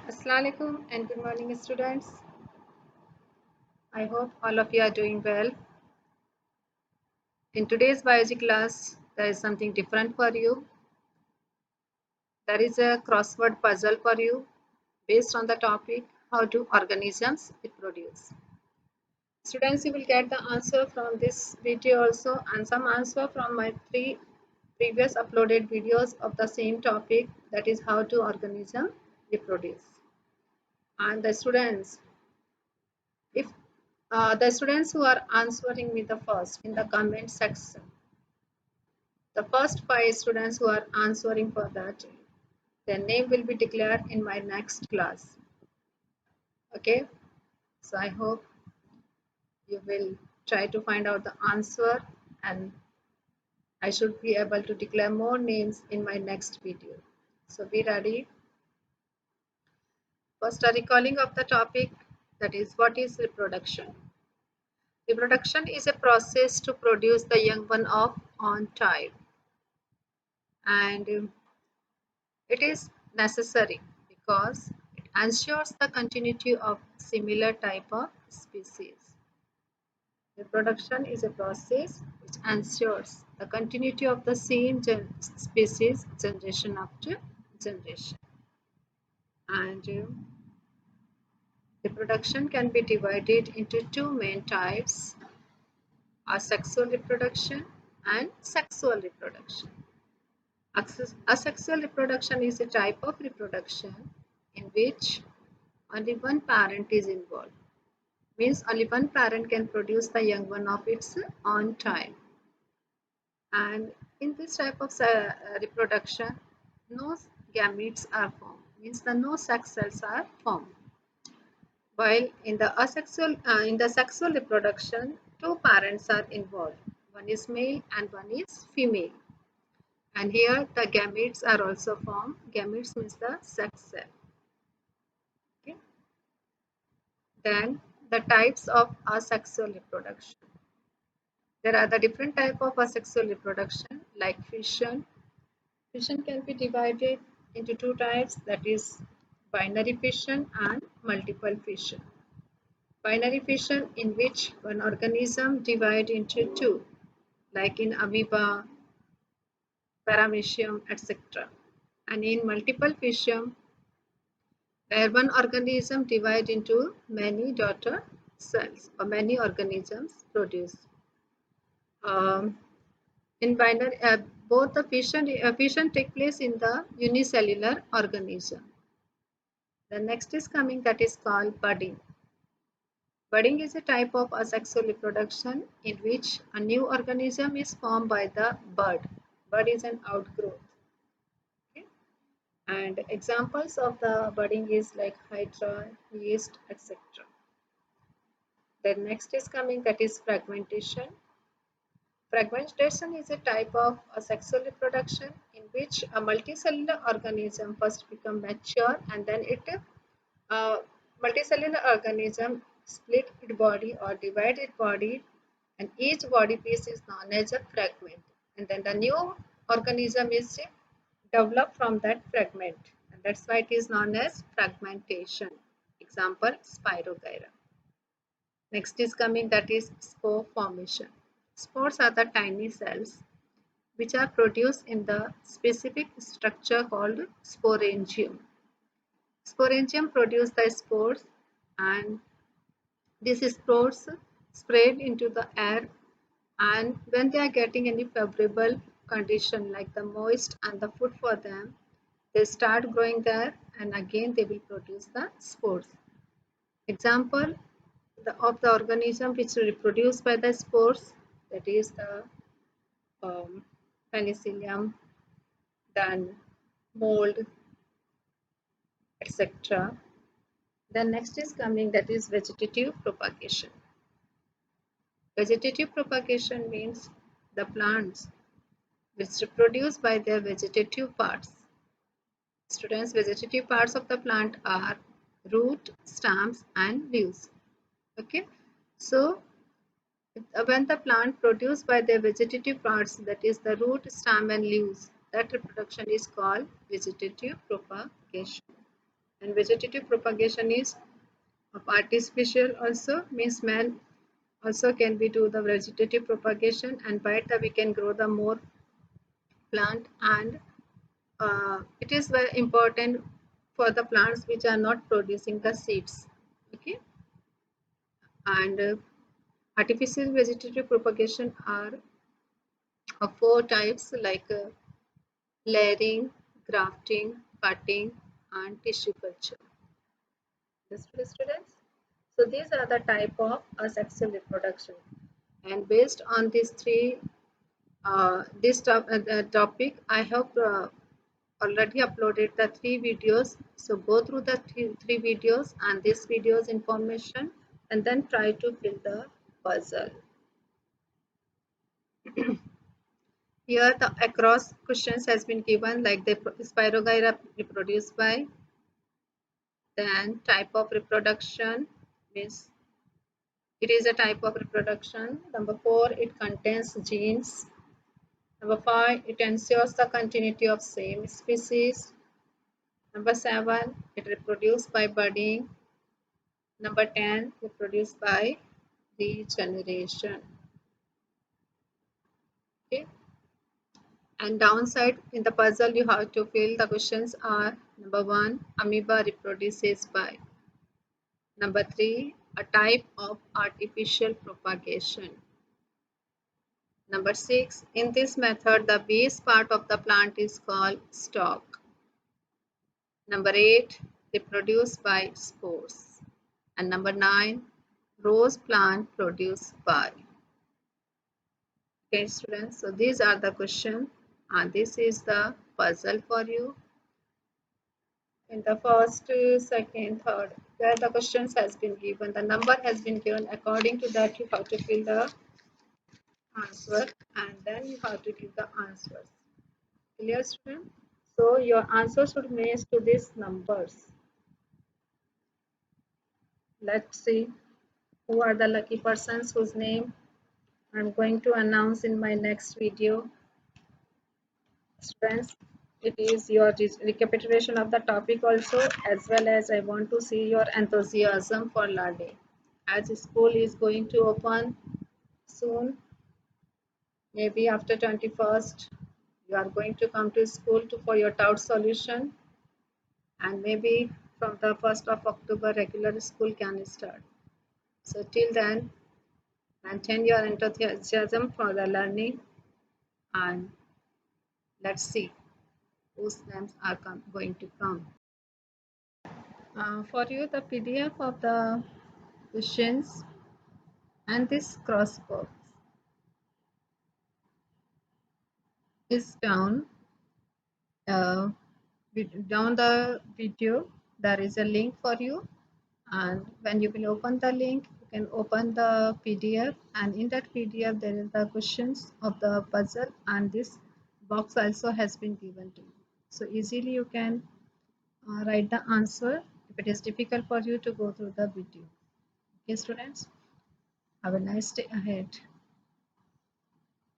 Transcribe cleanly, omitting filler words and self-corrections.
Assalamualaikum and good morning, students. I hope all of you are doing well. In today's biology class, there is something different for you. There is a crossword puzzle for you based on the topic how do organisms reproduce. Students, you will get the answer from this video also and some answer from my three previous uploaded videos of the same topic, that is how do organisms reproduce. And the students, if the students who are answering me the first in the comment section, the first five students who are answering for that, their name will be declared in my next class. Okay, so I hope you will try to find out the answer and I should be able to declare more names in my next video. So be ready. First, a recalling of the topic, that is what is reproduction. Reproduction is a process to produce the young one of on type, and it is necessary because it ensures the continuity of similar type of species. Reproduction is a process which ensures the continuity of the same species generation after generation. And reproduction can be divided into two main types: asexual reproduction and sexual reproduction. Asexual reproduction is a type of reproduction in which only one parent is involved. Means only one parent can produce the young one of its own time. And in this type of reproduction, no gametes are formed. Means the no sex cells are formed. While in the sexual reproduction, two parents are involved. One is male and one is female. And here the gametes are also formed. Gametes means the sex cell. Okay. Then the types of asexual reproduction. There are the different type of asexual reproduction like fission. Fission can be divided into two types, that is binary fission and multiple fission. Binary fission in which one organism divide into two, like in amoeba, paramecium, etc. And in multiple fission, where one organism divide into many daughter cells or many organisms produce. Um, in binary, both the fission take place in the unicellular organism. The next is coming, that is called budding. Budding is a type of asexual reproduction in which a new organism is formed by the bud. Bud is an outgrowth. Okay? And examples of the budding is like hydra, yeast, etc. The next is coming, that is fragmentation. Fragmentation is a type of asexual reproduction in which a multicellular organism first become mature and then multicellular organism split its body or divide its body, and each body piece is known as a fragment, and then the new organism is developed from that fragment, and that's why it is known as fragmentation. Example, Spirogyra. Next is coming, that is spore formation. Spores are the tiny cells which are produced in the specific structure called sporangium. Sporangium produce the spores, and these spores spread into the air, and when they are getting any favorable condition like the moist and the food for them, they start growing there and again they will produce the spores. Example of the organism which reproduce by the spores, that is the penicillium, then mold, etc. Then next is coming, that is vegetative propagation. Vegetative propagation means the plants which reproduce by their vegetative parts. Students, vegetative parts of the plant are root, stems and leaves. Okay, so when the plant produce by their vegetative parts, that is the root, stem and leaves, that reproduction is called vegetative propagation. And vegetative propagation is artificial also, means man also can be do the vegetative propagation, and by that we can grow the more plant, and it is very important for the plants which are not producing the seeds. Okay. And artificial vegetative propagation are of four types, like layering, grafting, cutting, and tissue culture. Understood, students? So these are the type of asexual reproduction, and based on these three topic, I have already uploaded the three videos. So go through the three videos and this video's information, and then try to fill the puzzle. Here the across questions has been given, like the Spirogyra reproduced by, then type of reproduction, means it is a type of reproduction. Number 4, it contains genes. Number 5, it ensures the continuity of same species. Number 7, it reproduced by budding. Number 10, reproduced by regeneration. Okay. And downside in the puzzle you have to fill the questions are: number 1, amoeba reproduces by. Number 3, a type of artificial propagation. Number 6, in this method the base part of the plant is called stalk. Number 8, reproduce by spores. And number 9, rose plant produced by. Okay students, so these are the questions, and this is the puzzle for you. In the first, second, third, where the questions has been given, the number has been given. According to that you have to fill the answer, and then you have to give the answers. Clear student? So your answer should match to these numbers. Let's see who are the lucky persons whose name I'm going to announce in my next video. Students, it is your recapitulation of the topic also, as well as I want to see your enthusiasm for learning. As school is going to open soon, maybe after 21st, you are going to come to school for your doubt solution, and maybe from the 1st of October regular school can start. So till then, maintain your enthusiasm for the learning, and let's see whose names are going to come. For you, the PDF of the questions and this crossbox is down. Uh, Down the video, there is a link for you, and when you will open the link, you can open the PDF, and in that PDF there is the questions of the puzzle, and this box also has been given to you. So easily you can write the answer if it is difficult for you to go through the video. Okay students, have a nice day ahead.